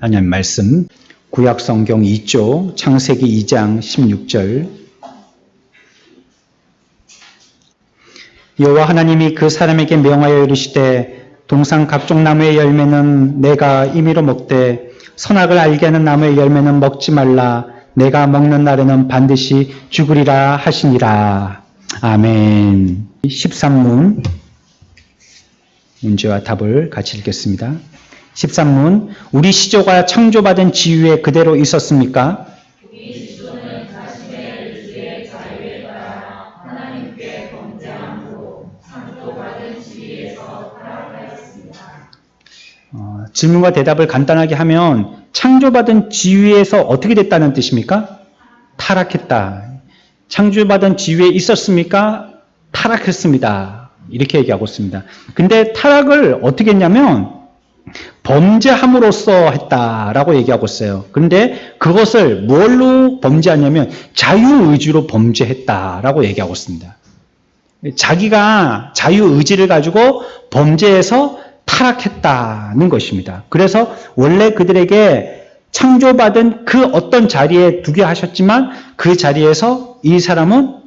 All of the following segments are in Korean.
하나님 말씀 구약성경 2조 창세기 2장 16절 여호와 하나님이 그 사람에게 명하여 이르시되 동산 각종 나무의 열매는 내가 임의로 먹되 선악을 알게 하는 나무의 열매는 먹지 말라. 내가 먹는 날에는 반드시 죽으리라 하시니라. 아멘. 13문 문제와 답을 같이 읽겠습니다. 13문 우리 시조가 창조받은 지위에 그대로 있었습니까? 우리 시조는 자신의 의지에 자유에 따라 하나님께 범죄함으로 창조받은 지위에서 타락하였습니다. 질문과 대답을 간단하게 하면 창조받은 지위에서 어떻게 됐다는 뜻입니까? 타락했다. 창조받은 지위에 있었습니까? 타락했습니다. 이렇게 얘기하고 있습니다. 근데 타락을 어떻게 했냐면 범죄함으로써 했다라고 얘기하고 있어요. 그런데 그것을 뭘로 범죄하냐면 자유의지로 범죄했다라고 얘기하고 있습니다. 자기가 자유의지를 가지고 범죄해서 타락했다는 것입니다. 그래서 원래 그들에게 창조받은 그 어떤 자리에 두게 하셨지만 그 자리에서 이 사람은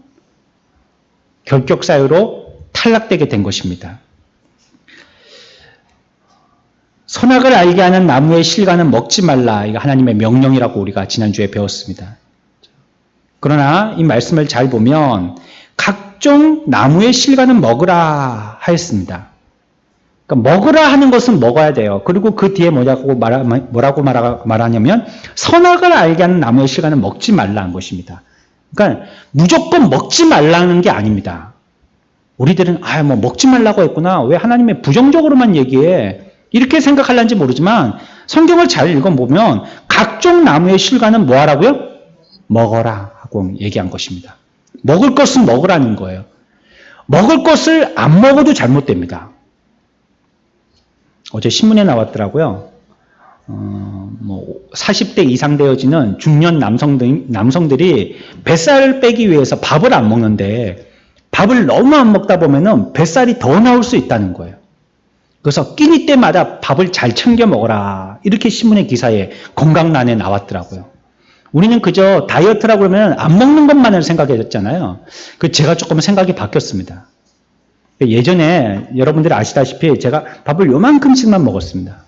결격사유로 탈락되게 된 것입니다. 선악을 알게 하는 나무의 실과는 먹지 말라. 이거 하나님의 명령이라고 우리가 지난주에 배웠습니다. 그러나 이 말씀을 잘 보면 각종 나무의 실과는 먹으라 하였습니다. 그러니까 먹으라 하는 것은 먹어야 돼요. 그리고 그 뒤에 뭐라고 말하냐면 선악을 알게 하는 나무의 실과는 먹지 말라는 것입니다. 그러니까 무조건 먹지 말라는 게 아닙니다. 우리들은 뭐 먹지 말라고 했구나. 왜 하나님의 부정적으로만 얘기해? 이렇게 생각할는지 모르지만 성경을 잘 읽어보면 각종 나무의 실과는 뭐 하라고요? 먹어라 하고 얘기한 것입니다. 먹을 것은 먹으라는 거예요. 먹을 것을 안 먹어도 잘못됩니다. 어제 신문에 나왔더라고요. 40대 이상 되어지는 중년 남성들이 뱃살을 빼기 위해서 밥을 안 먹는데 밥을 너무 안 먹다 보면은 뱃살이 더 나올 수 있다는 거예요. 그래서 끼니 때마다 밥을 잘 챙겨 먹어라. 이렇게 신문의 기사에 건강란에 나왔더라고요. 우리는 그저 다이어트라고 그러면 안 먹는 것만을 생각했잖아요. 제가 조금 생각이 바뀌었습니다. 예전에 여러분들이 아시다시피 제가 밥을 요만큼씩만 먹었습니다.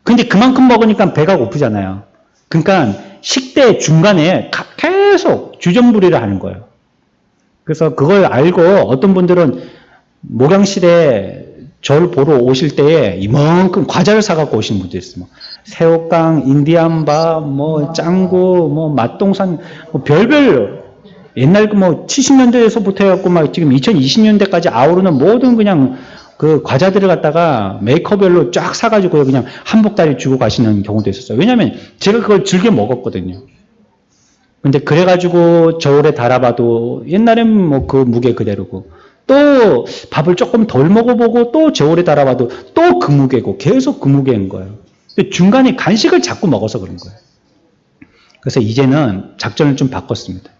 근데 그만큼 먹으니까 배가 고프잖아요. 그러니까 식대 중간에 계속 주전부리를 하는 거예요. 그래서 그걸 알고 어떤 분들은 목양실에 저를 보러 오실 때에 이만큼 과자를 사갖고 오시는 분도 있어요. 새우깡, 인디안밥, 짱구, 맛동산, 별별 옛날 70년대에서부터 해갖고 지금 2020년대까지 아우르는 모든 그냥 그 과자들을 갖다가 메이커별로 쫙 사가지고 그냥 한 복다리 주고 가시는 경우도 있었어요. 왜냐면 제가 그걸 즐겨 먹었거든요. 근데 그래가지고 저울에 달아봐도 옛날엔 그 무게 그대로고 또 밥을 조금 덜 먹어보고 또 저울에 달아봐도 또 그 무게고 계속 그 무게인 거예요. 근데 중간에 간식을 자꾸 먹어서 그런 거예요. 그래서 이제는 작전을 좀 바꿨습니다.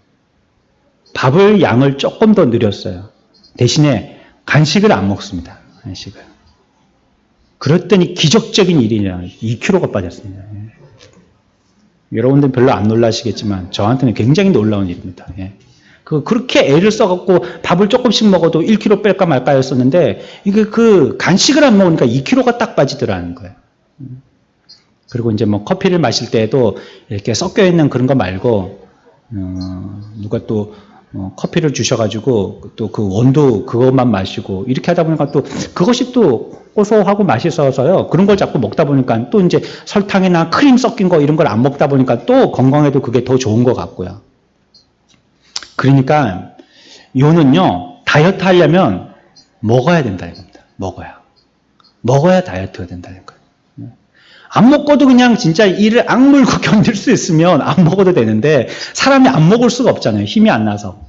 밥을 양을 조금 더 늘렸어요. 대신에 간식을 안 먹습니다. 간식을. 그랬더니 기적적인 일이냐 2kg가 빠졌습니다. 여러분들은 별로 안 놀라시겠지만 저한테는 굉장히 놀라운 일입니다. 그렇게 애를 써갖고 밥을 조금씩 먹어도 1kg 뺄까 말까 했었는데 이게 그 간식을 안 먹으니까 2kg가 딱 빠지더라는 거예요. 그리고 이제 커피를 마실 때에도 이렇게 섞여 있는 그런 거 말고 누가 또 커피를 주셔가지고 또 그 원두 그것만 마시고 이렇게 하다 보니까 또 그것이 또 고소하고 맛있어서요. 그런 걸 자꾸 먹다 보니까 또 이제 설탕이나 크림 섞인 거 이런 걸 안 먹다 보니까 또 건강에도 그게 더 좋은 것 같고요. 그러니까 요는요 다이어트 하려면 먹어야 된다는 겁니다. 먹어야 다이어트가 된다는 거예요. 안 먹고도 그냥 진짜 이를 악물고 견딜 수 있으면 안 먹어도 되는데 사람이 안 먹을 수가 없잖아요. 힘이 안 나서.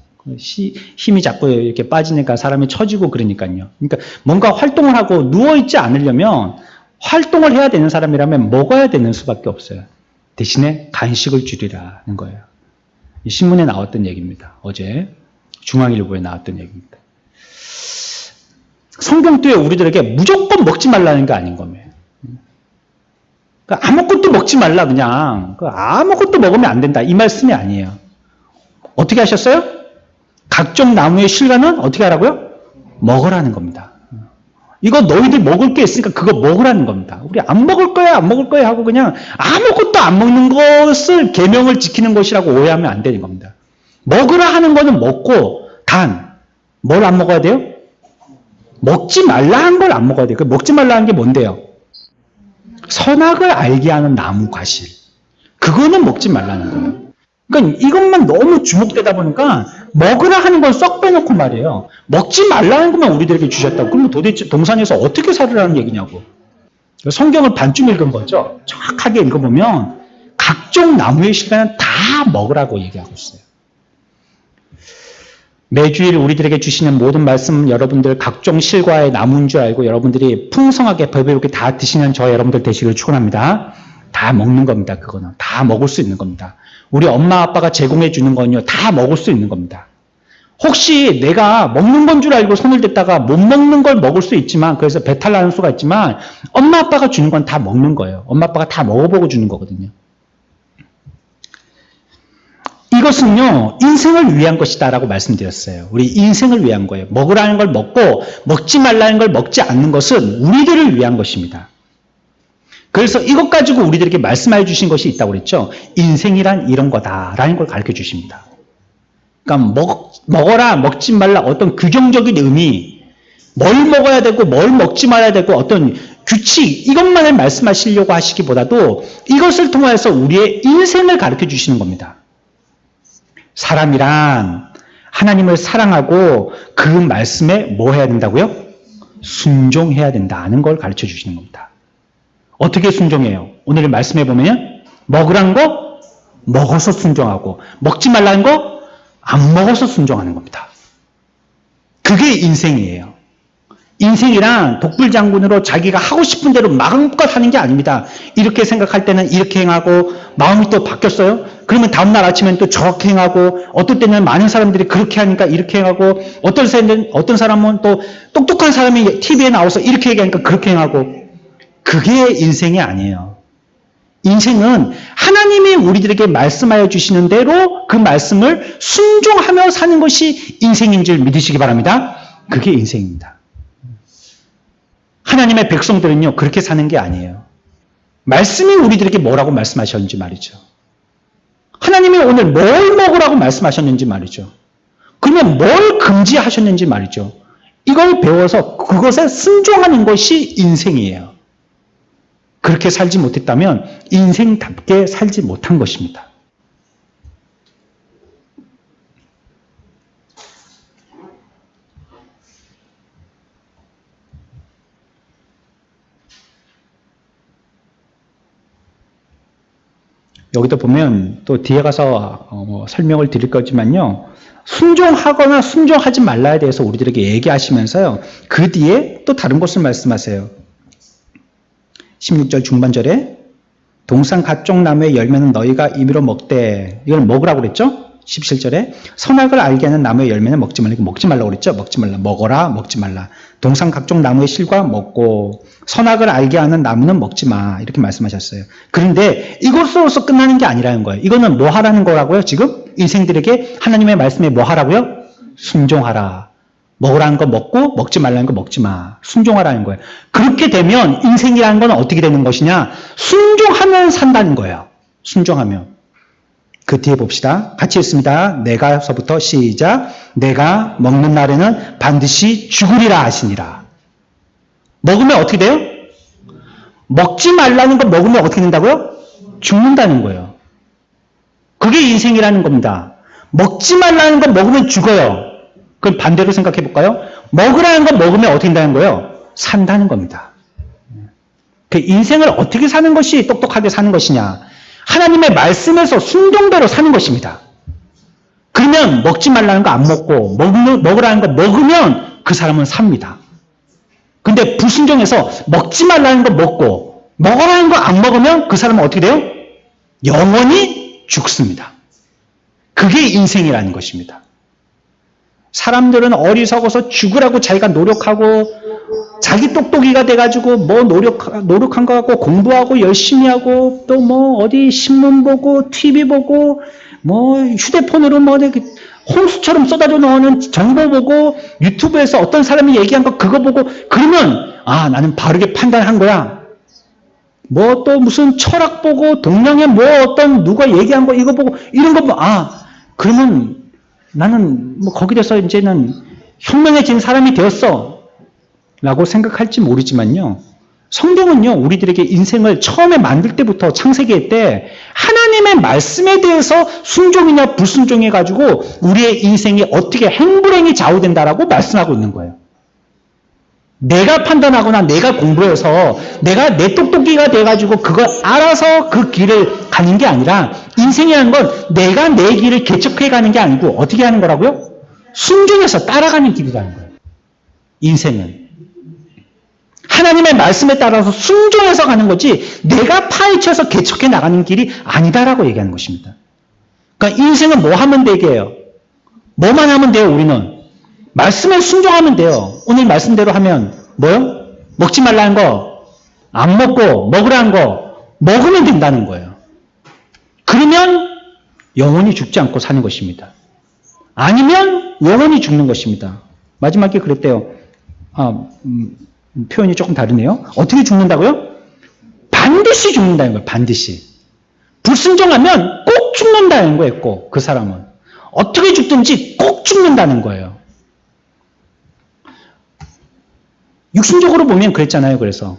힘이 자꾸 이렇게 빠지니까 사람이 처지고 그러니까요. 그러니까 뭔가 활동을 하고 누워있지 않으려면 활동을 해야 되는 사람이라면 먹어야 되는 수밖에 없어요. 대신에 간식을 줄이라는 거예요. 이 신문에 나왔던 얘기입니다. 어제 중앙일보에 나왔던 얘기입니다. 성경도에 우리들에게 무조건 먹지 말라는 게 아닌 겁니다. 그러니까 아무것도 먹지 말라 그냥. 아무것도 먹으면 안 된다. 이 말씀이 아니에요. 어떻게 하셨어요? 각종 나무의 실과는 어떻게 하라고요? 먹으라는 겁니다. 이거 너희들 먹을 게 있으니까 그거 먹으라는 겁니다. 우리 안 먹을 거야, 안 먹을 거야 하고 그냥 아무것도 안 먹는 것을 계명을 지키는 것이라고 오해하면 안 되는 겁니다. 먹으라 하는 거는 먹고 단 뭘 안 먹어야 돼요? 먹지 말라 한 걸 안 먹어야 돼요. 그 먹지 말라 한 게 뭔데요? 선악을 알게 하는 나무 과실. 그거는 먹지 말라는 거예요. 그러니까 이것만 너무 주목되다 보니까 먹으라 하는 건 썩 빼놓고 말이에요. 먹지 말라는 것만 우리들에게 주셨다고. 그러면 도대체 동산에서 어떻게 살으라는 얘기냐고. 성경을 반쯤 읽은 거죠. 정확하게 읽어보면 각종 나무의 실과는 다 먹으라고 얘기하고 있어요. 매주일 우리들에게 주시는 모든 말씀 여러분들 각종 실과의 나무인 줄 알고 여러분들이 풍성하게 배부르게 다 드시는 저 여러분들 되시길 축원합니다. 다 먹는 겁니다. 그거는 다 먹을 수 있는 겁니다. 우리 엄마 아빠가 제공해 주는 건요 다 먹을 수 있는 겁니다. 혹시 내가 먹는 건 줄 알고 손을 댔다가 못 먹는 걸 먹을 수 있지만 그래서 배탈 나는 수가 있지만 엄마 아빠가 주는 건 다 먹는 거예요. 엄마 아빠가 다 먹어보고 주는 거거든요. 이것은요 인생을 위한 것이다 라고 말씀드렸어요. 우리 인생을 위한 거예요. 먹으라는 걸 먹고 먹지 말라는 걸 먹지 않는 것은 우리들을 위한 것입니다. 그래서 이것 가지고 우리들에게 말씀해 주신 것이 있다고 그랬죠. 인생이란 이런 거다라는 걸 가르쳐 주십니다. 그러니까 먹어라 먹지 말라 어떤 규정적인 의미 뭘 먹어야 되고 뭘 먹지 말아야 되고 어떤 규칙 이것만을 말씀하시려고 하시기보다도 이것을 통해서 우리의 인생을 가르쳐 주시는 겁니다. 사람이란 하나님을 사랑하고 그 말씀에 뭐 해야 된다고요? 순종해야 된다는 걸 가르쳐 주시는 겁니다. 어떻게 순종해요? 오늘 말씀해 보면 먹으라는 거 먹어서 순종하고 먹지 말라는 거 안 먹어서 순종하는 겁니다. 그게 인생이에요. 인생이란 독불장군으로 자기가 하고 싶은 대로 마음껏 하는 게 아닙니다. 이렇게 생각할 때는 이렇게 행하고 마음이 또 바뀌었어요. 그러면 다음날 아침엔 또 저렇게 행하고 어떨 때는 많은 사람들이 그렇게 하니까 이렇게 행하고 어떤 사람은 또 똑똑한 사람이 TV에 나와서 이렇게 얘기하니까 그렇게 행하고 그게 인생이 아니에요. 인생은 하나님이 우리들에게 말씀하여 주시는 대로 그 말씀을 순종하며 사는 것이 인생인 줄 믿으시기 바랍니다. 그게 인생입니다. 하나님의 백성들은요 그렇게 사는 게 아니에요. 말씀이 우리들에게 뭐라고 말씀하셨는지 말이죠. 하나님이 오늘 뭘 먹으라고 말씀하셨는지 말이죠. 그러면 뭘 금지하셨는지 말이죠. 이걸 배워서 그것에 순종하는 것이 인생이에요. 그렇게 살지 못했다면 인생답게 살지 못한 것입니다. 여기도 보면 또 뒤에 가서 설명을 드릴 거지만요. 순종하거나 순종하지 말라에 대해서 우리들에게 얘기하시면서요. 그 뒤에 또 다른 것을 말씀하세요. 16절 중반절에 동산 각종 나무의 열매는 너희가 임의로 먹되 이걸 먹으라고 그랬죠? 17절에 선악을 알게 하는 나무의 열매는 먹지 말라. 먹지 말라고 그랬죠? 먹지 말라. 먹어라. 먹지 말라. 동산 각종 나무의 실과 먹고 선악을 알게 하는 나무는 먹지 마. 이렇게 말씀하셨어요. 그런데 이것으로서 끝나는 게 아니라는 거예요. 이거는 뭐 하라는 거라고요? 지금 인생들에게 하나님의 말씀에 뭐 하라고요? 순종하라. 먹으라는 거 먹고 먹지 말라는 거 먹지 마. 순종하라는 거예요. 그렇게 되면 인생이라는 건 어떻게 되는 것이냐? 순종하면 산다는 거예요. 순종하면. 그 뒤에 봅시다. 같이 읽습니다. 내가서부터 시작. 내가 먹는 날에는 반드시 죽으리라 하시니라. 먹으면 어떻게 돼요? 먹지 말라는 거 먹으면 어떻게 된다고요? 죽는다는 거예요. 그게 인생이라는 겁니다. 먹지 말라는 거 먹으면 죽어요. 그럼 반대로 생각해 볼까요? 먹으라는 거 먹으면 어떻게 된다는 거예요? 산다는 겁니다. 그 인생을 어떻게 사는 것이 똑똑하게 사는 것이냐? 하나님의 말씀에서 순종대로 사는 것입니다. 그러면 먹지 말라는 거 안 먹고 먹으라는 거 먹으면 그 사람은 삽니다. 근데 불순종해서 먹지 말라는 거 먹고 먹으라는 거 안 먹으면 그 사람은 어떻게 돼요? 영원히 죽습니다. 그게 인생이라는 것입니다. 사람들은 어리석어서 죽으라고 자기가 노력하고 자기 똑똑이가 돼가지고 뭐 노력한 거 하고 공부하고 열심히 하고 또 뭐 어디 신문 보고 TV 보고 뭐 휴대폰으로 뭐 홍수처럼 쏟아져 나오는 정보 보고 유튜브에서 어떤 사람이 얘기한 거 그거 보고 그러면 아 나는 바르게 판단한 거야. 뭐 또 무슨 철학 보고 동양에 뭐 어떤 누가 얘기한 거 이거 보고 이런 거 보고 아 그러면 나는 뭐 거기 돼서 이제는 현명해진 사람이 되었어 라고 생각할지 모르지만요. 성경은요 우리들에게 인생을 처음에 만들 때부터 창세기 때 하나님의 말씀에 대해서 순종이냐 불순종해 가지고 우리의 인생이 어떻게 행불행이 좌우된다라고 말씀하고 있는 거예요. 내가 판단하거나 내가 공부해서 내가 내 똑똑이가 돼가지고 그걸 알아서 그 길을 가는 게 아니라 인생이라는 건 내가 내 길을 개척해 가는 게 아니고 어떻게 하는 거라고요? 순종해서 따라가는 길이라는 거예요. 인생은. 하나님의 말씀에 따라서 순종해서 가는 거지 내가 파헤쳐서 개척해 나가는 길이 아니다라고 얘기하는 것입니다. 그러니까 인생은 뭐 하면 되게요? 뭐만 하면 돼요 우리는? 말씀에 순종하면 돼요. 오늘 말씀대로 하면 뭐요? 먹지 말라는 거, 안 먹고 먹으라는 거 먹으면 된다는 거예요. 그러면 영원히 죽지 않고 사는 것입니다. 아니면 영원히 죽는 것입니다. 마지막에 그랬대요. 표현이 조금 다르네요. 어떻게 죽는다고요? 반드시 죽는다는 거예요. 반드시. 불순종하면 꼭 죽는다는 거예요. 꼭 그 사람은. 어떻게 죽든지 꼭 죽는다는 거예요. 육신적으로 보면 그랬잖아요. 그래서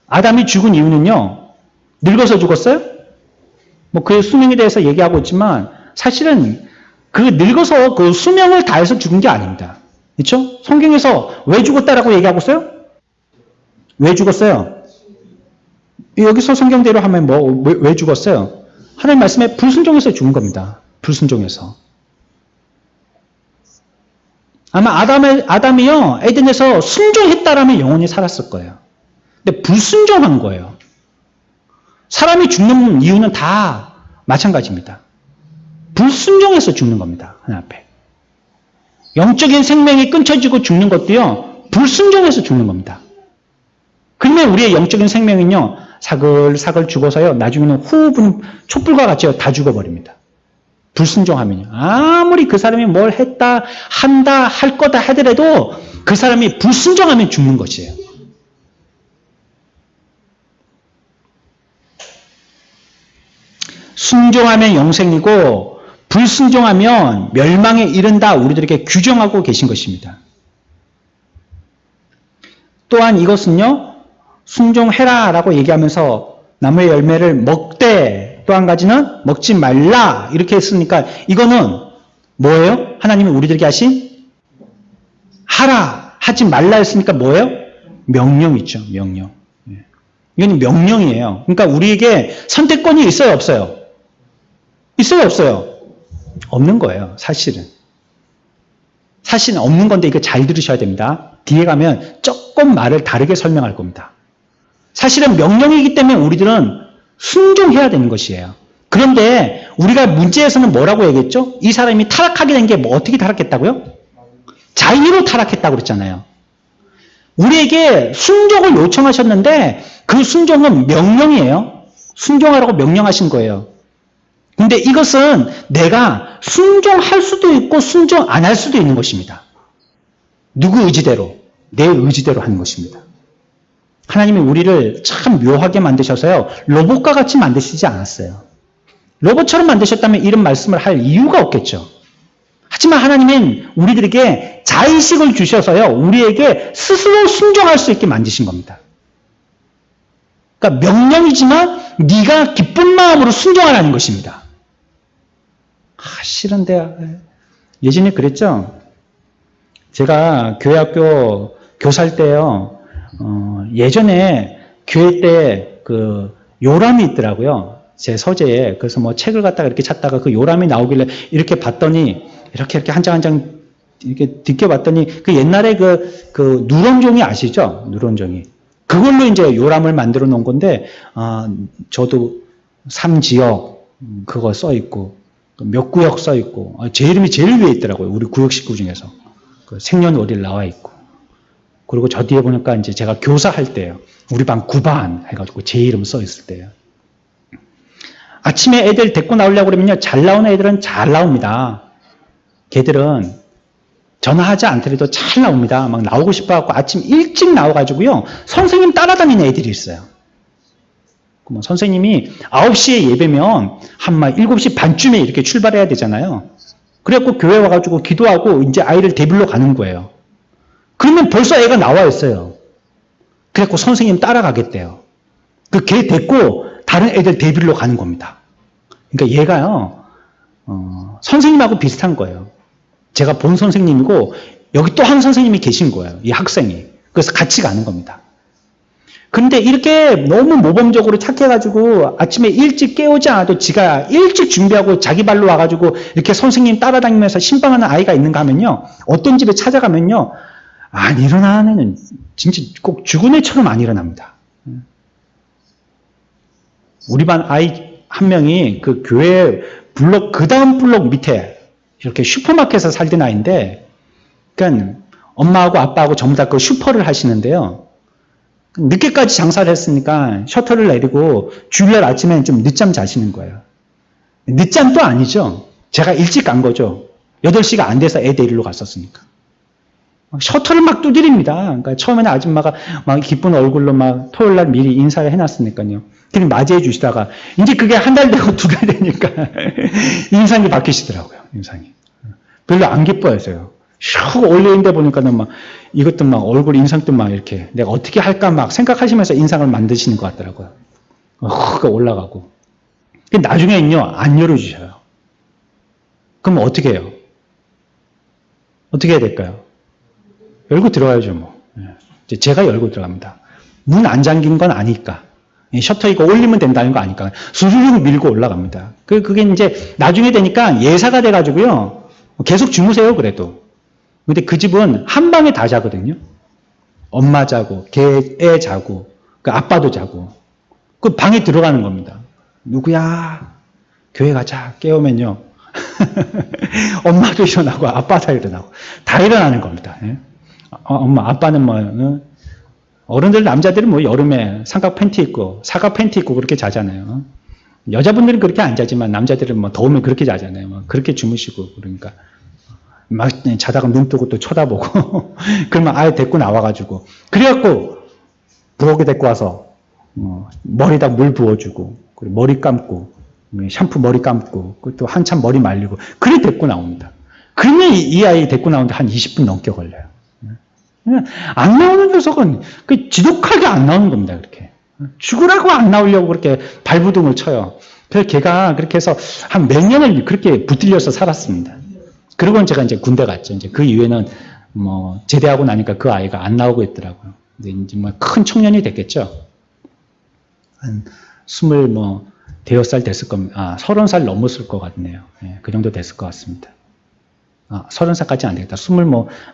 아담이 죽은 이유는요. 늙어서 죽었어요? 뭐 그의 수명에 대해서 얘기하고 있지만 사실은 그 늙어서 그 수명을 다해서 죽은 게 아닙니다. 그렇죠? 성경에서 왜 죽었다라고 얘기하고 있어요? 왜 죽었어요? 여기서 성경대로 하면 왜 죽었어요? 하나님 말씀에 불순종해서 죽은 겁니다. 불순종해서. 아마 아담이요, 에덴에서 순종했다라면 영원히 살았을 거예요. 근데 불순종한 거예요. 사람이 죽는 이유는 다 마찬가지입니다. 불순종해서 죽는 겁니다. 하나님 앞에. 영적인 생명이 끊쳐지고 죽는 것도요, 불순종해서 죽는 겁니다. 그러면 우리의 영적인 생명은요, 사글사글 죽어서요, 나중에는 후분 촛불과 같이요, 다 죽어버립니다. 불순종하면요. 아무리 그 사람이 뭘 했다, 한다, 할 거다 하더라도 그 사람이 불순종하면 죽는 것이에요. 순종하면 영생이고 불순종하면 멸망에 이른다 우리들에게 규정하고 계신 것입니다. 또한 이것은요. 순종해라 라고 얘기하면서 나무의 열매를 먹되 또 한 가지는 먹지 말라 이렇게 했으니까 이거는 뭐예요? 하나님이 우리들에게 하신 하라 하지 말라 했으니까 뭐예요? 명령이죠. 명령. 이건 명령이에요. 그러니까 우리에게 선택권이 있어요? 없어요? 있어요? 없어요? 없는 거예요. 사실은. 사실은 없는 건데 이거 잘 들으셔야 됩니다. 뒤에 가면 조금 말을 다르게 설명할 겁니다. 사실은 명령이기 때문에 우리들은 순종해야 되는 것이에요. 그런데 우리가 문제에서는 뭐라고 얘기했죠? 이 사람이 타락하게 된 게 뭐 어떻게 타락했다고요? 자의로 타락했다고 그랬잖아요. 우리에게 순종을 요청하셨는데 그 순종은 명령이에요. 순종하라고 명령하신 거예요. 근데 이것은 내가 순종할 수도 있고 순종 안 할 수도 있는 것입니다. 누구 의지대로? 내 의지대로 하는 것입니다. 하나님이 우리를 참 묘하게 만드셔서요. 로봇과 같이 만드시지 않았어요. 로봇처럼 만드셨다면 이런 말씀을 할 이유가 없겠죠. 하지만 하나님은 우리들에게 자의식을 주셔서요. 우리에게 스스로 순종할 수 있게 만드신 겁니다. 그러니까 명령이지만 네가 기쁜 마음으로 순종하라는 것입니다. 싫은데 예전에 그랬죠. 제가 교회학교 교사할 때요. 예전에 교회 때 그 요람이 있더라고요. 제 서재에. 그래서 뭐 책을 갖다가 이렇게 찾다가 그 요람이 나오길래 이렇게 봤더니 이렇게 한 장 한 장 이렇게 뒤껴봤더니 그 옛날에 그 누런종이 아시죠? 누런종이. 그걸로 이제 요람을 만들어 놓은 건데, 저도 3지역 그거 써 있고, 몇 구역 써 있고, 제 이름이 제일 위에 있더라고요. 우리 구역 식구 중에서. 그 생년월일 나와 있고. 그리고 저 뒤에 보니까 이제 제가 교사할 때요. 우리 반 9반 해가지고 제 이름 써 있을 때요. 아침에 애들 데리고 나오려고 그러면요. 잘 나오는 애들은 잘 나옵니다. 걔들은 전화하지 않더라도 잘 나옵니다. 막 나오고 싶어갖고 아침 일찍 나와가지고요. 선생님 따라다니는 애들이 있어요. 그러면 선생님이 9시에 예배면 한 막 7시 반쯤에 이렇게 출발해야 되잖아요. 그래갖고 교회 와가지고 기도하고 이제 아이를 데리러 가는 거예요. 그러면 벌써 애가 나와 있어요. 그래갖고 선생님 따라가겠대요. 그 걔 데리고 다른 애들 데리러 가는 겁니다. 그러니까 얘가요, 선생님하고 비슷한 거예요. 제가 본 선생님이고 여기 또 한 선생님이 계신 거예요. 이 학생이. 그래서 같이 가는 겁니다. 근데 이렇게 너무 모범적으로 착해가지고 아침에 일찍 깨우지 않아도 지가 일찍 준비하고 자기 발로 와가지고 이렇게 선생님 따라다니면서 신방하는 아이가 있는가 하면요. 어떤 집에 찾아가면요. 안 일어나는 애는 진짜 꼭 죽은 애처럼 안 일어납니다. 우리 반 아이 한 명이 그 교회 블록, 그 다음 블록 밑에 이렇게 슈퍼마켓에서 살던 아이인데, 그러니까 엄마하고 아빠하고 전부 다 그 슈퍼를 하시는데요. 늦게까지 장사를 했으니까 셔터를 내리고 주일날 아침에 좀 늦잠 자시는 거예요. 늦잠도 아니죠. 제가 일찍 간 거죠. 8시가 안 돼서 애 데리러 갔었으니까. 셔터를 막 두드립니다. 그러니까 처음에는 아줌마가 막 기쁜 얼굴로 막 토요일날 미리 인사를 해놨으니까요. 그냥 맞이해 주시다가 이제 그게 한 달 되고 2달 되니까 인상이 바뀌시더라고요. 인상이. 별로 안 기뻐했어요. 슉 올려있는데 보니까는 막 이것도 막 얼굴 인상도 막 이렇게 내가 어떻게 할까 막 생각하시면서 인상을 만드시는 것 같더라고요. 올라가고. 나중에는요, 안 열어주셔요. 그럼 어떻게 해요? 어떻게 해야 될까요? 열고 들어가야죠, 뭐. 이제 제가 열고 들어갑니다. 문 안 잠긴 건 아니까. 셔터 이거 올리면 된다는 거 아니까. 수르륵 밀고 올라갑니다. 그게 이제 나중에 되니까 예사가 돼가지고요. 계속 주무세요, 그래도. 근데 그 집은 한 방에 다 자거든요. 엄마 자고, 애 자고, 그 아빠도 자고. 그 방에 들어가는 겁니다. 누구야? 교회 가자. 깨우면요. 엄마도 일어나고, 아빠도 일어나고. 다 일어나는 겁니다. 엄마, 아빠는 뭐, 어른들, 남자들은 뭐 여름에 삼각 팬티 입고, 사각 팬티 입고 그렇게 자잖아요. 여자분들은 그렇게 안 자지만 남자들은 뭐 더우면 그렇게 자잖아요. 뭐 그렇게 주무시고, 그러니까. 막 자다가 눈 뜨고 또 쳐다보고 그러면 아예 데리고 나와가지고 그래갖고 부엌에 데리고 와서 머리에다 물 부어주고 그리고 머리 감고 샴푸 머리 감고 또 한참 머리 말리고 그래 데리고 나옵니다. 그러면 이 아이 데리고 나오는데 한 20분 넘게 걸려요. 안 나오는 녀석은 그 지독하게 안 나오는 겁니다. 그렇게 죽으라고 안 나오려고 그렇게 발부둥을 쳐요. 그래서 걔가 그렇게 해서 한 몇 년을 그렇게 붙들려서 살았습니다. 그리고는 제가 이제 군대 갔죠. 이제 그 이후에는 뭐 제대하고 나니까 그 아이가 안 나오고 있더라고요. 근데 이제 뭐 큰 청년이 됐겠죠. 한 25살 됐을 겁니다. 30살 넘었을 것 같네요. 예, 그 정도 됐을 것 같습니다. 30살까지 안 되겠다.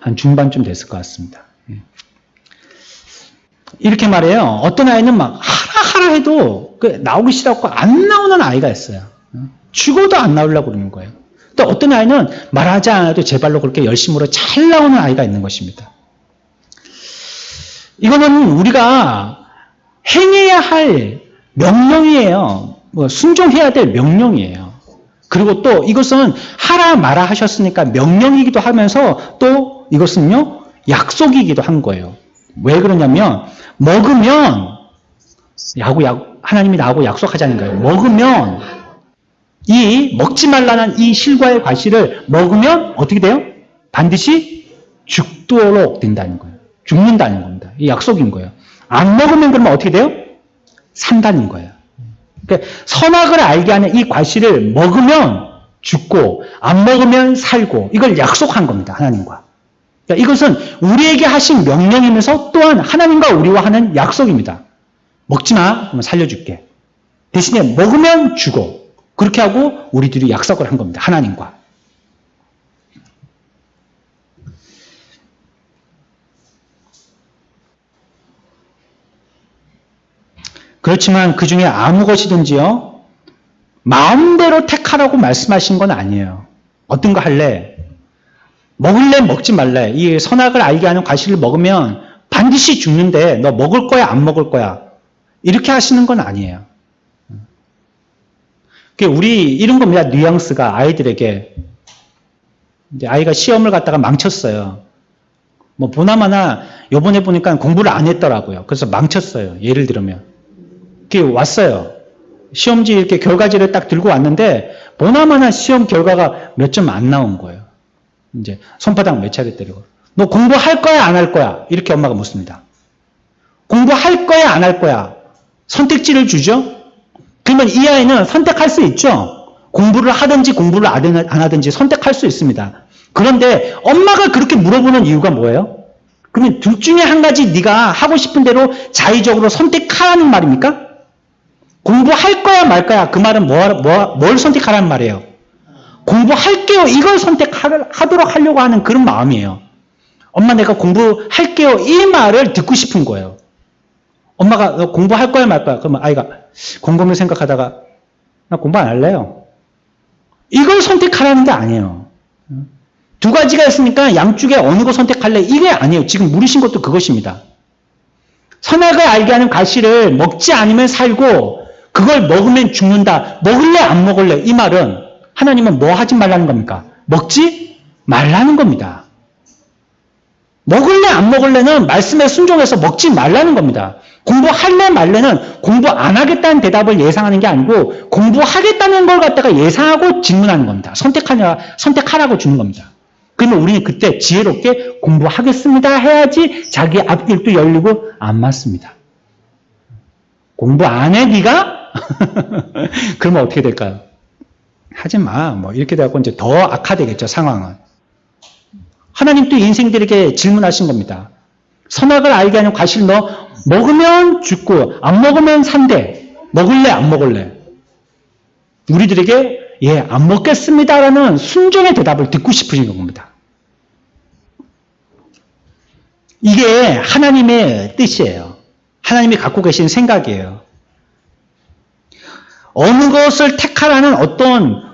한 중반쯤 됐을 것 같습니다. 예. 이렇게 말해요. 어떤 아이는 막 하라 해도 나오기 싫어갖고 안 나오는 아이가 있어요. 죽어도 안 나오려고 그러는 거예요. 또 어떤 아이는 말하지 않아도 제 발로 그렇게 열심으로 잘 나오는 아이가 있는 것입니다. 이거는 우리가 행해야 할 명령이에요. 뭐 순종해야 될 명령이에요. 그리고 또 이것은 하라 마라 하셨으니까 명령이기도 하면서 또 이것은요 약속이기도 한 거예요. 왜 그러냐면 먹으면 하나님이 나하고 약속하자는 거예요. 먹으면 이 먹지 말라는 이 실과의 과실을 먹으면 어떻게 돼요? 반드시 죽도록 된다는 거예요. 죽는다는 겁니다. 이 약속인 거예요. 안 먹으면 그러면 어떻게 돼요? 산다는 거예요. 그러니까 선악을 알게 하는 이 과실을 먹으면 죽고 안 먹으면 살고 이걸 약속한 겁니다. 하나님과. 그러니까 이것은 우리에게 하신 명령이면서 또한 하나님과 우리와 하는 약속입니다. 먹지 마. 그러면 살려줄게. 대신에 먹으면 죽어. 그렇게 하고 우리들이 약속을 한 겁니다. 하나님과. 그렇지만 그 중에 아무 것이든지요. 마음대로 택하라고 말씀하신 건 아니에요. 어떤 거 할래? 먹을래? 먹지 말래? 이 선악을 알게 하는 과실을 먹으면 반드시 죽는데 너 먹을 거야, 안 먹을 거야? 이렇게 하시는 건 아니에요. 우리 이런 겁니다. 뉘앙스가 아이들에게. 이제 아이가 시험을 갖다가 망쳤어요. 뭐 보나마나 요번에 보니까 공부를 안 했더라고요. 그래서 망쳤어요. 예를 들면. 이렇게 왔어요. 시험지 이렇게 결과지를 딱 들고 왔는데 보나마나 시험 결과가 몇 점 안 나온 거예요. 이제 손바닥 몇 차례 때리고. 너 공부할 거야, 안 할 거야? 이렇게 엄마가 묻습니다. 공부할 거야, 안 할 거야? 선택지를 주죠? 그러면 이 아이는 선택할 수 있죠? 공부를 하든지 공부를 안 하든지 선택할 수 있습니다. 그런데 엄마가 그렇게 물어보는 이유가 뭐예요? 그러면 둘 중에 한 가지 네가 하고 싶은 대로 자의적으로 선택하라는 말입니까? 공부할 거야 말 거야? 그 말은 뭘 선택하라는 말이에요? 공부할게요. 이걸 선택하도록 하려고 하는 그런 마음이에요. 엄마 내가 공부할게요. 이 말을 듣고 싶은 거예요. 엄마가 너 공부할 거야 말 거야? 그러면 아이가 곰곰이 생각하다가 나 공부 안 할래요. 이걸 선택하라는 게 아니에요. 두 가지가 있으니까 양쪽에 어느 거 선택할래? 이게 아니에요. 지금 물으신 것도 그것입니다. 선악을 알게 하는 과실을 먹지 않으면 살고 그걸 먹으면 죽는다. 먹을래 안 먹을래? 이 말은 하나님은 뭐 하지 말라는 겁니까? 먹지 말라는 겁니다. 먹을래 안 먹을래는 말씀에 순종해서 먹지 말라는 겁니다. 공부할래 말래는 공부 안 하겠다는 대답을 예상하는 게 아니고 공부하겠다는 걸 갖다가 예상하고 질문하는 겁니다. 선택하라고 주는 겁니다. 그러면 우리는 그때 지혜롭게 공부하겠습니다 해야지 자기 앞길도 열리고 안 맞습니다. 공부 안 해 네가? 그러면 어떻게 될까요? 하지 마. 뭐 이렇게 돼갖고 이제 더 악화되겠죠, 상황은. 하나님 또 인생들에게 질문하신 겁니다. 선악을 알게 하는 과실 너 먹으면 죽고 안 먹으면 산대. 먹을래 안 먹을래? 우리들에게 예, 안 먹겠습니다라는 순종의 대답을 듣고 싶으신 겁니다. 이게 하나님의 뜻이에요. 하나님이 갖고 계신 생각이에요. 어느 것을 택하라는 어떤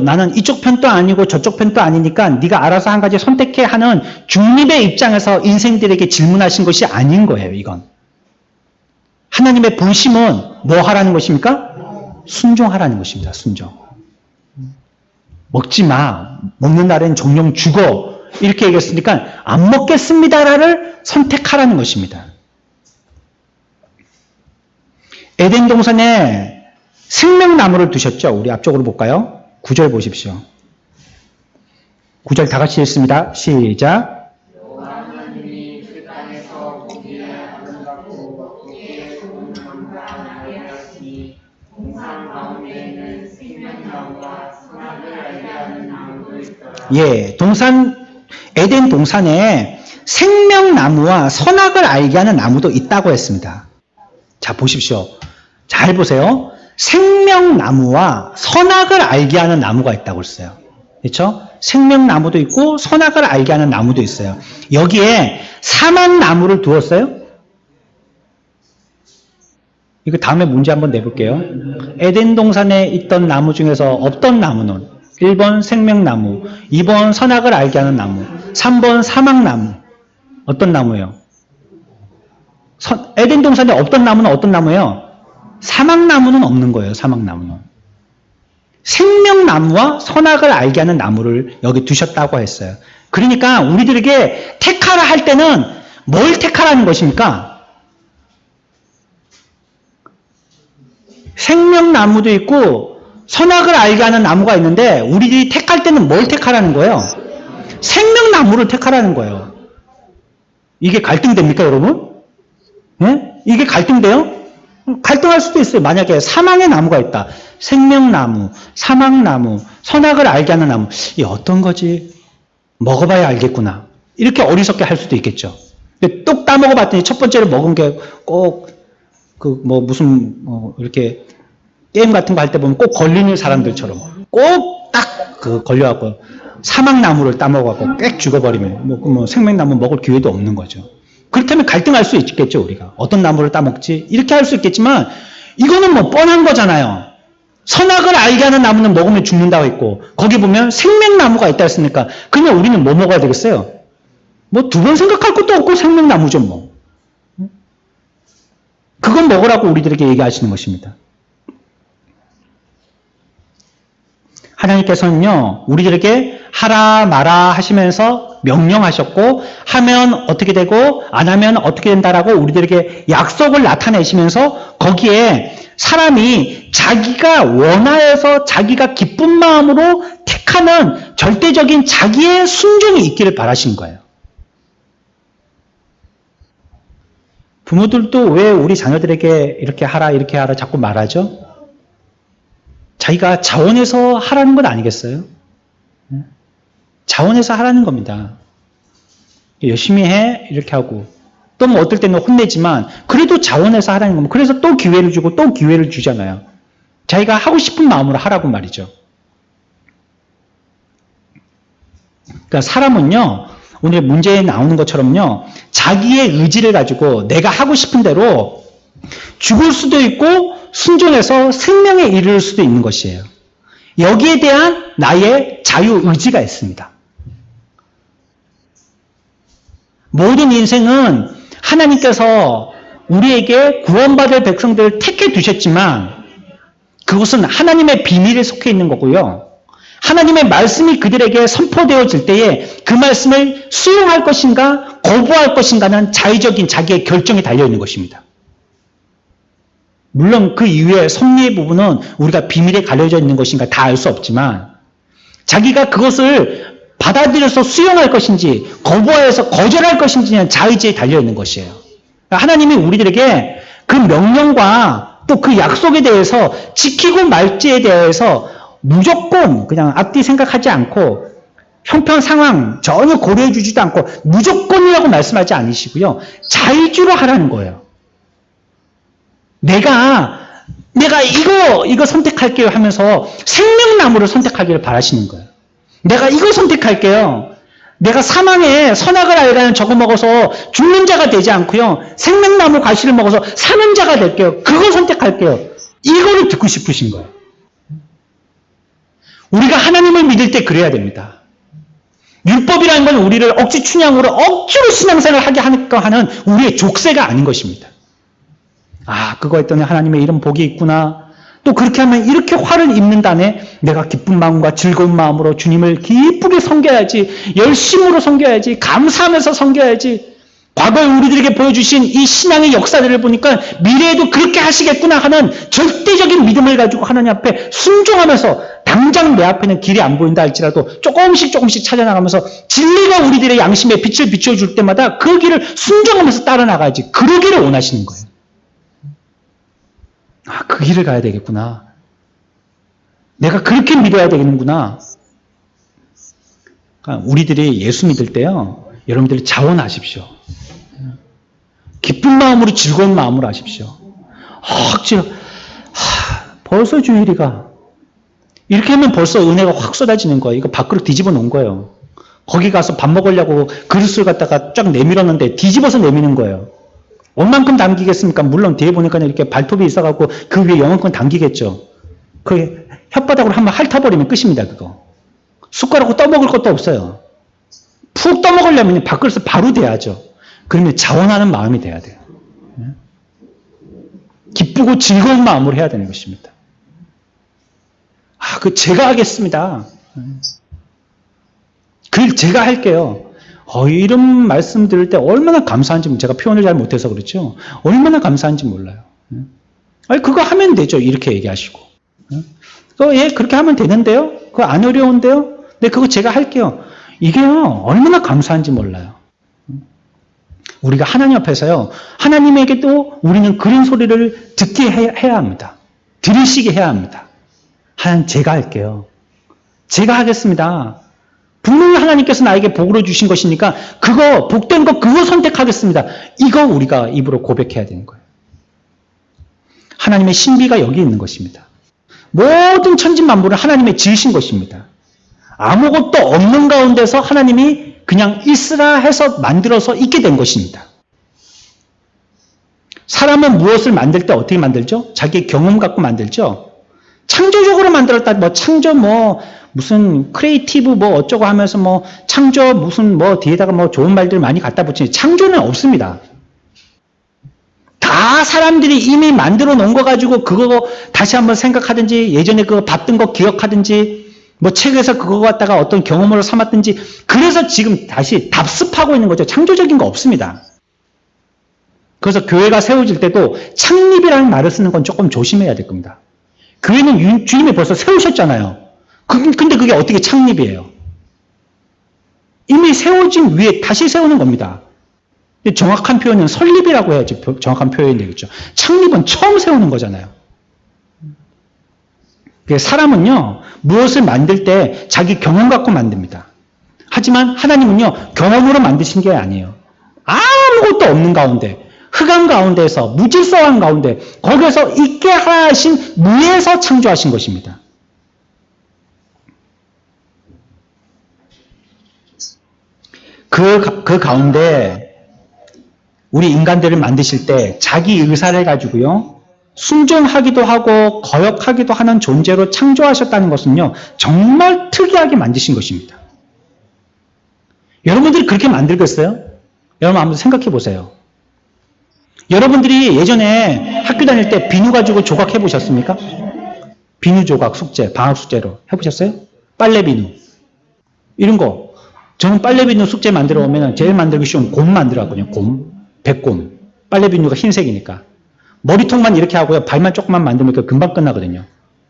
나는 이쪽 편도 아니고 저쪽 편도 아니니까 네가 알아서 한 가지 선택해 하는 중립의 입장에서 인생들에게 질문하신 것이 아닌 거예요. 이건. 하나님의 본심은 뭐 하라는 것입니까? 순종하라는 것입니다. 순종. 먹지 마. 먹는 날엔 정령 죽어. 이렇게 얘기했으니까 안 먹겠습니다를 선택하라는 것입니다. 에덴 동산에 생명나무를 두셨죠. 우리 앞쪽으로 볼까요? 9절 보십시오. 9절 다 같이 읽습니다. 시작. 여호와 하나님이 그 땅에서 고기를 아름답고 먹기에 좋은 나무가 나게 하시니 동산 가운데에는 생명나무와 선악을 알게 하는 나무도 있더라. 예, 에덴 동산에 생명나무와 선악을 알게 하는 나무도 있다고 했습니다. 자, 보십시오. 잘 보세요. 생명나무와 선악을 알게 하는 나무가 있다고 했어요. 그렇죠? 생명나무도 있고 선악을 알게 하는 나무도 있어요. 여기에 사막나무를 두었어요? 이거 다음에 문제 한번 내볼게요. 에덴 동산에 있던 나무 중에서 없던 나무는 1번 생명나무, 2번 선악을 알게 하는 나무, 3번 사막나무. 어떤 나무예요? 에덴 동산에 없던 나무는 어떤 나무예요? 사막나무는 없는 거예요. 사막나무는. 생명나무와 선악을 알게 하는 나무를 여기 두셨다고 했어요. 그러니까 우리들에게 택하라 할 때는 뭘 택하라는 것입니까? 생명나무도 있고 선악을 알게 하는 나무가 있는데 우리들이 택할 때는 뭘 택하라는 거예요? 생명나무를 택하라는 거예요. 이게 갈등됩니까, 여러분? 네? 이게 갈등돼요? 갈등할 수도 있어요. 만약에 사망의 나무가 있다. 생명나무, 사막나무, 선악을 알게 하는 나무. 이 어떤 거지? 먹어봐야 알겠구나. 이렇게 어리석게 할 수도 있겠죠. 근데 똑 따먹어봤더니 첫 번째로 먹은 게 꼭 이렇게 게임 같은 거 할 때 보면 꼭 걸리는 사람들처럼 꼭 딱 걸려갖고 사막나무를 따먹어갖고 꽥 죽어버리면 생명나무 먹을 기회도 없는 거죠. 그렇다면 갈등할 수 있겠죠, 우리가. 어떤 나무를 따먹지? 이렇게 할 수 있겠지만, 이거는 뻔한 거잖아요. 선악을 알게 하는 나무는 먹으면 죽는다고 했고, 거기 보면 생명나무가 있다 했으니까, 그러면 우리는 뭐 먹어야 되겠어요? 뭐 두 번 생각할 것도 없고 생명나무죠 뭐. 그건 먹으라고 우리들에게 얘기하시는 것입니다. 하나님께서는요, 우리들에게 하라 마라 하시면서 명령하셨고, 하면 어떻게 되고 안 하면 어떻게 된다라고 우리들에게 약속을 나타내시면서 거기에 사람이 자기가 원하여서 자기가 기쁜 마음으로 택하는 절대적인 자기의 순종이 있기를 바라신 거예요. 부모들도 왜 우리 자녀들에게 이렇게 하라 자꾸 말하죠? 자기가 자원해서 하라는 건 아니겠어요? 자원해서 하라는 겁니다. 열심히 해 이렇게 하고 또 뭐 어떨 때는 혼내지만 그래도 자원해서 하라는 겁니다. 그래서 또 기회를 주고 또 기회를 주잖아요. 자기가 하고 싶은 마음으로 하라고 말이죠. 그러니까 사람은요, 오늘 문제에 나오는 것처럼요, 자기의 의지를 가지고 내가 하고 싶은 대로 죽을 수도 있고 순종해서 생명에 이르를 수도 있는 것이에요. 여기에 대한 나의 자유의지가 있습니다. 모든 인생은 하나님께서 우리에게 구원받을 백성들을 택해 두셨지만 그것은 하나님의 비밀에 속해 있는 거고요. 하나님의 말씀이 그들에게 선포되어질 때에 그 말씀을 수용할 것인가 거부할 것인가는 자의적인 자기의 결정에 달려있는 것입니다. 물론 그 이후에 섭리의 부분은 우리가 비밀에 가려져 있는 것인가 다 알 수 없지만 자기가 그것을 받아들여서 수용할 것인지 거부해서 거절할 것인지는 자의지에 달려있는 것이에요. 하나님이 우리들에게 그 명령과 또 그 약속에 대해서 지키고 말지에 대해서 무조건 그냥 앞뒤 생각하지 않고 형편 상황 전혀 고려해 주지도 않고 무조건이라고 말씀하지 않으시고요. 자의주로 하라는 거예요. 내가 이거 선택할게요 하면서 생명나무를 선택하기를 바라시는 거예요. 내가 이거 선택할게요. 내가 사망에 선악을 알가는 저거 먹어서 죽는 자가 되지 않고요. 생명나무 과실을 먹어서 사는 자가 될게요. 그거 선택할게요. 이거를 듣고 싶으신 거예요. 우리가 하나님을 믿을 때 그래야 됩니다. 율법이라는 건 우리를 억지 춘향으로 억지로 신앙생활을 하게 하는 우리의 족쇄가 아닌 것입니다. 아, 그거 했더니 하나님의 이런 복이 있구나. 또 그렇게 하면 이렇게 화를 입는다네. 내가 기쁜 마음과 즐거운 마음으로 주님을 기쁘게 섬겨야지. 열심으로 섬겨야지. 감사하면서 섬겨야지. 과거에 우리들에게 보여주신 이 신앙의 역사들을 보니까 미래에도 그렇게 하시겠구나 하는 절대적인 믿음을 가지고 하나님 앞에 순종하면서 당장 내 앞에는 길이 안 보인다 할지라도 조금씩 찾아나가면서 진리가 우리들의 양심에 빛을 비춰줄 때마다 그 길을 순종하면서 따라 나가야지. 그러기를 원하시는 거예요. 아, 그 길을 가야 되겠구나. 내가 그렇게 믿어야 되겠구나. 그러니까 우리들이 예수 믿을 때요, 여러분들이 자원하십시오. 기쁜 마음으로 즐거운 마음으로 하십시오. 벌써 주일이가. 이렇게 하면 벌써 은혜가 확 쏟아지는 거예요. 이거 밖으로 뒤집어 놓은 거예요. 거기 가서 밥 먹으려고 그릇을 갖다가 쫙 내밀었는데 뒤집어서 내미는 거예요. 얼만큼 당기겠습니까? 물론 뒤에 보니까 이렇게 발톱이 있어갖고 그 위에 영혼권 당기겠죠. 그 혓바닥으로 한번 핥아버리면 끝입니다. 그거. 숟가락으로 떠먹을 것도 없어요. 푹 떠먹으려면 밥그릇을 바로 대야죠. 그러면 자원하는 마음이 돼야 돼요. 기쁘고 즐거운 마음으로 해야 되는 것입니다. 아, 제가 하겠습니다. 그 제가 할게요. 이런 말씀 들을 때 얼마나 감사한지 제가 표현을 잘 못해서 그렇죠. 얼마나 감사한지 몰라요. 아니, 그거 하면 되죠. 이렇게 얘기하시고. 예, 그렇게 하면 되는데요. 그거 안 어려운데요. 네, 그거 제가 할게요. 이게요, 얼마나 감사한지 몰라요. 우리가 하나님 앞에서요, 하나님에게도 우리는 그런 소리를 듣게 해야 합니다. 들으시게 해야 합니다. 하나님, 제가 할게요. 제가 하겠습니다. 분명히 하나님께서 나에게 복으로 주신 것이니까 그거 복된 거 그거 선택하겠습니다. 이거 우리가 입으로 고백해야 되는 거예요. 하나님의 신비가 여기 있는 것입니다. 모든 천지만물은 하나님의 지으신 것입니다. 아무것도 없는 가운데서 하나님이 그냥 있으라 해서 만들어서 있게 된 것입니다. 사람은 무엇을 만들 때 어떻게 만들죠? 자기의 경험 갖고 만들죠? 창조적으로 만들었다, 창조 무슨 크리에이티브 뭐 어쩌고 하면서 뭐 창조 무슨 뭐 뒤에다가 뭐 좋은 말들 많이 갖다 붙이니 창조는 없습니다. 다 사람들이 이미 만들어 놓은 거 가지고 그거 다시 한번 생각하든지 예전에 그거 봤던 거 기억하든지 뭐 책에서 그거 갖다가 어떤 경험으로 삼았든지 그래서 지금 다시 답습하고 있는 거죠. 창조적인 거 없습니다. 그래서 교회가 세워질 때도 창립이라는 말을 쓰는 건 조금 조심해야 될 겁니다. 교회는 주님이 벌써 세우셨잖아요. 근데 그게 어떻게 창립이에요? 이미 세워진 위에 다시 세우는 겁니다. 정확한 표현은 설립이라고 해야지 정확한 표현이 되겠죠. 창립은 처음 세우는 거잖아요. 사람은요, 무엇을 만들 때 자기 경험 갖고 만듭니다. 하지만 하나님은요, 경험으로 만드신 게 아니에요. 아무것도 없는 가운데, 흑암 가운데에서, 무질서한 가운데, 거기서 있게 하신 무에서 창조하신 것입니다. 그 가운데 우리 인간들을 만드실 때 자기 의사를 가지고요, 순종하기도 하고 거역하기도 하는 존재로 창조하셨다는 것은요, 정말 특이하게 만드신 것입니다. 여러분들이 그렇게 만들겠어요? 여러분 한번 생각해 보세요. 여러분들이 예전에 학교 다닐 때 비누 가지고 조각 해보셨습니까? 비누 조각 숙제, 방학 숙제로 해보셨어요? 빨래 비누. 이런 거. 저는 빨래 비누 숙제 만들어 오면 제일 만들기 쉬운 곰 만들어 왔거든요. 곰. 백곰. 빨래 비누가 흰색이니까. 머리통만 이렇게 하고요. 발만 조금만 만들면 금방 끝나거든요.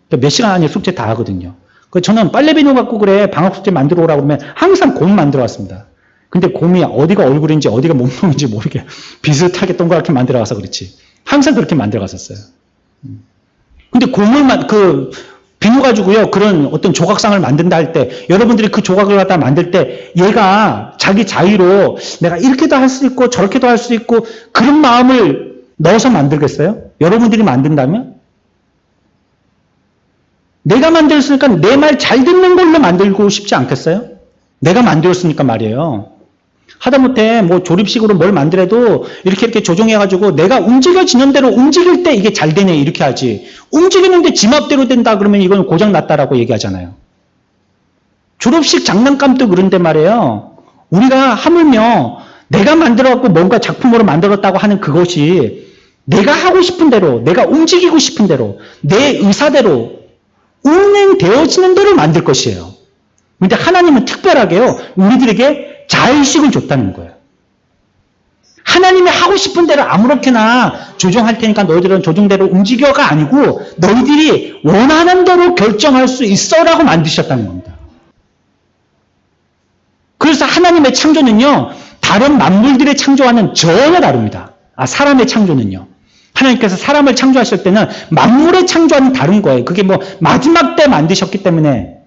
몇 시간 안에 숙제 다 하거든요. 저는 빨래 비누 갖고 그래 방학 숙제 만들어 오라고 하면 항상 곰 만들어 왔습니다. 근데 곰이 어디가 얼굴인지 어디가 몸통인지 모르게 비슷하게 동그랗게 만들어 와서 그렇지. 항상 그렇게 만들어 갔었어요. 근데 비누 가지고요, 그런 어떤 조각상을 만든다 할 때, 여러분들이 그 조각을 갖다 만들 때, 얘가 자기 자유로 내가 이렇게도 할 수 있고, 저렇게도 할 수 있고, 그런 마음을 넣어서 만들겠어요? 여러분들이 만든다면? 내가 만들었으니까 내 말 잘 듣는 걸로 만들고 싶지 않겠어요? 내가 만들었으니까 말이에요. 하다못해 뭐 조립식으로 뭘 만들어도 이렇게 조정해가지고 내가 움직여지는 대로 움직일 때 이게 잘 되네 이렇게 하지. 움직이는데 지 맘대로 된다 그러면 이건 고장났다라고 얘기하잖아요. 졸업식 장난감도 그런데 말이에요. 우리가 하물며 내가 만들어갖고 뭔가 작품으로 만들었다고 하는 그것이 내가 하고 싶은 대로, 내가 움직이고 싶은 대로, 내 의사대로 운행되어지는 대로 만들 것이에요. 근데 하나님은 특별하게요, 우리들에게 자의식을 줬다는 거예요. 하나님이 하고 싶은 대로 아무렇게나 조정할 테니까 너희들은 조정대로 움직여가 아니고 너희들이 원하는 대로 결정할 수 있어라고 만드셨다는 겁니다. 그래서 하나님의 창조는요, 다른 만물들의 창조와는 전혀 다릅니다. 사람의 창조는요. 하나님께서 사람을 창조하실 때는 만물의 창조와는 다른 거예요. 그게 뭐 마지막 때 만드셨기 때문에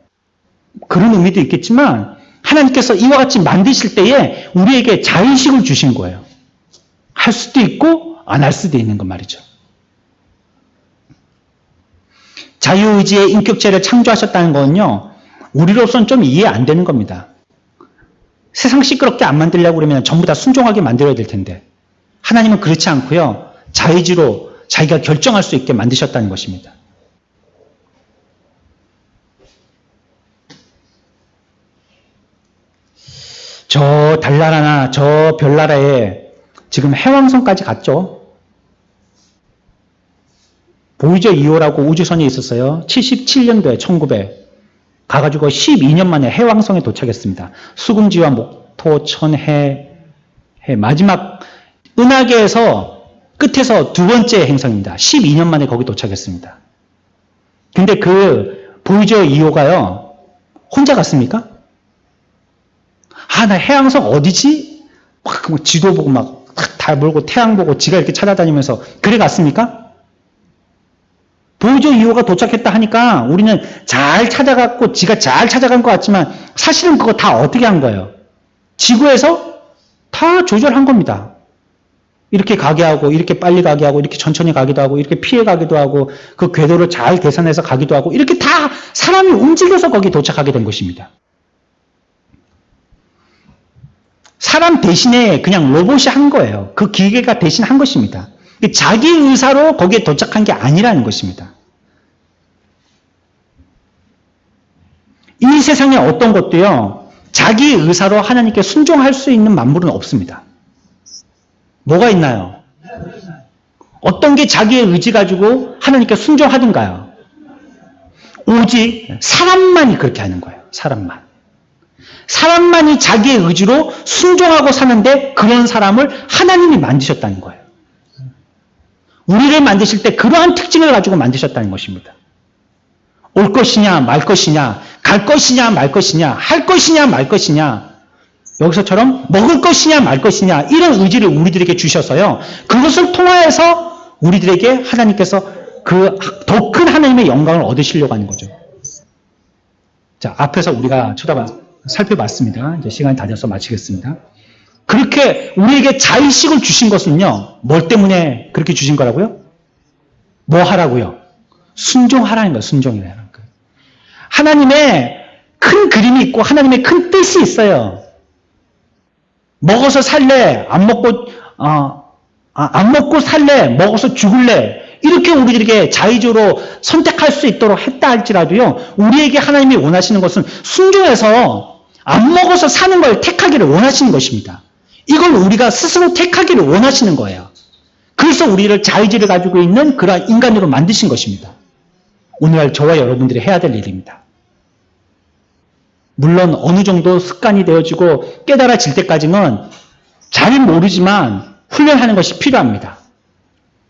그런 의미도 있겠지만 하나님께서 이와 같이 만드실 때에 우리에게 자의식을 주신 거예요. 할 수도 있고 안 할 수도 있는 것 말이죠. 자유의지의 인격체를 창조하셨다는 건요, 우리로서는 좀 이해 안 되는 겁니다. 세상 시끄럽게 안 만들려고 그러면 전부 다 순종하게 만들어야 될 텐데 하나님은 그렇지 않고요, 자의지로 자기가 결정할 수 있게 만드셨다는 것입니다. 저 달나라나 저 별나라에 지금 해왕성까지 갔죠. 보이저 2호라고 우주선이 있었어요. 77년도에 1900 가가지고 12년 만에 해왕성에 도착했습니다. 수금지와 목토, 천해, 마지막 은하계에서 끝에서 두 번째 행성입니다. 12년 만에 거기 도착했습니다. 근데 그 보이저 2호가요, 혼자 갔습니까? 나 해왕성 어디지? 막 지도 보고 막 달 몰고 태양 보고 지가 이렇게 찾아다니면서 그래 갔습니까? 보이저 2호가 도착했다 하니까 우리는 잘 찾아갔고 지가 잘 찾아간 것 같지만 사실은 그거 다 어떻게 한 거예요? 지구에서 다 조절한 겁니다. 이렇게 가게 하고 이렇게 빨리 가게 하고 이렇게 천천히 가기도 하고 이렇게 피해 가기도 하고 그 궤도를 잘 계산해서 가기도 하고 이렇게 다 사람이 움직여서 거기 도착하게 된 것입니다. 사람 대신에 그냥 로봇이 한 거예요. 그 기계가 대신 한 것입니다. 자기 의사로 거기에 도착한 게 아니라는 것입니다. 이 세상에 어떤 것도요, 자기 의사로 하나님께 순종할 수 있는 만물은 없습니다. 뭐가 있나요? 어떤 게 자기의 의지 가지고 하나님께 순종하든가요? 오직 사람만이 그렇게 하는 거예요. 사람만. 사람만이 자기의 의지로 순종하고 사는데 그런 사람을 하나님이 만드셨다는 거예요. 우리를 만드실 때 그러한 특징을 가지고 만드셨다는 것입니다. 올 것이냐 말 것이냐, 갈 것이냐 말 것이냐, 할 것이냐 말 것이냐, 여기서처럼 먹을 것이냐 말 것이냐, 이런 의지를 우리들에게 주셔서요, 그것을 통하여서 우리들에게 하나님께서 그 더 큰 하나님의 영광을 얻으시려고 하는 거죠. 자, 앞에서 우리가 살펴봤습니다. 이제 시간이 다 돼서 마치겠습니다. 그렇게 우리에게 자의식을 주신 것은요, 뭘 때문에 그렇게 주신 거라고요? 뭐 하라고요? 순종하라는 거예요. 순종이라는 거예요. 하나님의 큰 그림이 있고 하나님의 큰 뜻이 있어요. 먹어서 살래, 안 먹고 살래, 먹어서 죽을래, 이렇게 우리들에게 자의적으로 선택할 수 있도록 했다 할지라도요, 우리에게 하나님이 원하시는 것은 순종해서 안 먹어서 사는 걸 택하기를 원하시는 것입니다. 이걸 우리가 스스로 택하기를 원하시는 거예요. 그래서 우리를 자의지를 가지고 있는 그러한 인간으로 만드신 것입니다. 오늘날 저와 여러분들이 해야 될 일입니다. 물론 어느 정도 습관이 되어지고 깨달아질 때까지는 잘 모르지만 훈련하는 것이 필요합니다.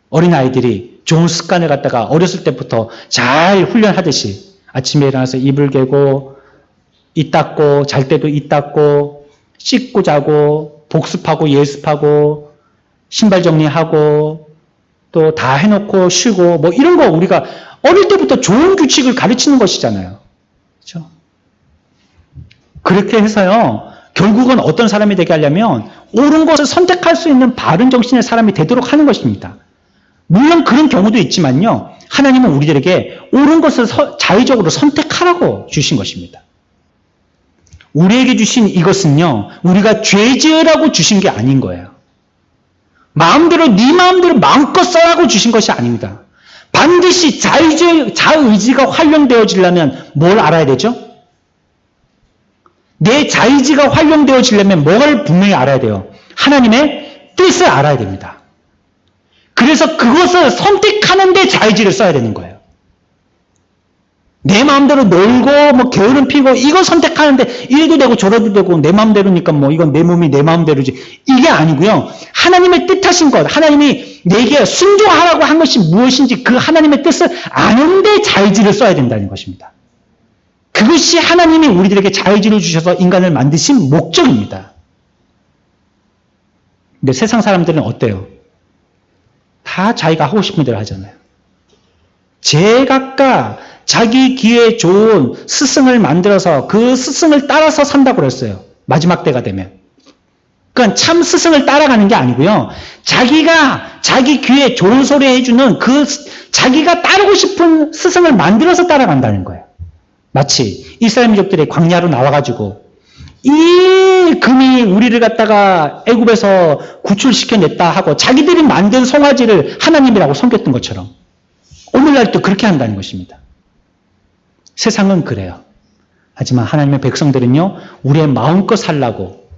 어린아이들이 좋은 습관을 갖다가 어렸을 때부터 잘 훈련하듯이 아침에 일어나서 이불 개고, 이 닦고, 잘 때도 이 닦고, 씻고 자고, 복습하고, 예습하고, 신발 정리하고, 또 다 해놓고 쉬고, 뭐 이런 거 우리가 어릴 때부터 좋은 규칙을 가르치는 것이잖아요. 그렇죠? 그렇게 해서요, 결국은 어떤 사람이 되게 하려면 옳은 것을 선택할 수 있는 바른 정신의 사람이 되도록 하는 것입니다. 물론 그런 경우도 있지만요, 하나님은 우리들에게 옳은 것을 자의적으로 선택하라고 주신 것입니다. 우리에게 주신 이것은요, 우리가 죄 지으라고 주신 게 아닌 거예요. 마음대로 네 마음대로 마음껏 써라고 주신 것이 아닙니다. 반드시 자의지가 활용되어지려면 뭘 알아야 되죠? 내 자의지가 활용되어지려면 뭘 분명히 알아야 돼요? 하나님의 뜻을 알아야 됩니다. 그래서 그것을 선택하는 데 자의지를 써야 되는 거예요. 내 마음대로 놀고 뭐 게으름 피고 이거 선택하는데 이래도 되고 저래도 되고 내 마음대로니까 뭐 이건 내 몸이 내 마음대로지, 이게 아니고요. 하나님의 뜻하신 것, 하나님이 내게 순종하라고 한 것이 무엇인지 그 하나님의 뜻을 아는데 자의지를 써야 된다는 것입니다. 그것이 하나님이 우리들에게 자의지를 주셔서 인간을 만드신 목적입니다. 근데 세상 사람들은 어때요? 다 자기가 하고 싶은 대로 하잖아요. 제각각 자기 귀에 좋은 스승을 만들어서 그 스승을 따라서 산다고 그랬어요. 마지막 때가 되면. 그러니까 참 스승을 따라가는 게 아니고요. 자기가 자기 귀에 좋은 소리 해주는 그 자기가 따르고 싶은 스승을 만들어서 따라간다는 거예요. 마치 이스라엘 민족들이 광야로 나와가지고 이 금이 우리를 갖다가 애굽에서 구출시켜냈다 하고 자기들이 만든 송아지를 하나님이라고 섬겼던 것처럼 오늘날도 그렇게 한다는 것입니다. 세상은 그래요. 하지만 하나님의 백성들은요, 우리의 마음껏 살라고,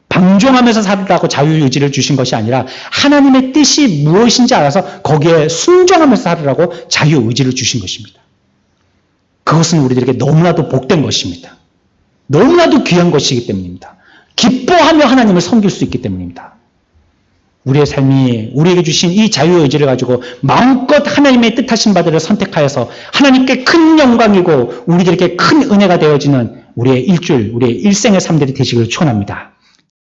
방종하면서 살라고 자유의지를 주신 것이 아니라 하나님의 뜻이 무엇인지 알아서 거기에 순종하면서 살으라고 자유의지를 주신 것입니다. 그것은 우리들에게 너무나도 복된 것입니다. 너무나도 귀한 것이기 때문입니다. 기뻐하며 하나님을 섬길 수 있기 때문입니다. 우리의 삶이 우리에게 주신 이 자유의지를 가지고 마음껏 하나님의 뜻하신 바들을 선택하여서 하나님께 큰 영광이고 우리들에게 큰 은혜가 되어지는 우리의 일주일, 우리의 일생의 삶들이 되시기를 축원합니다.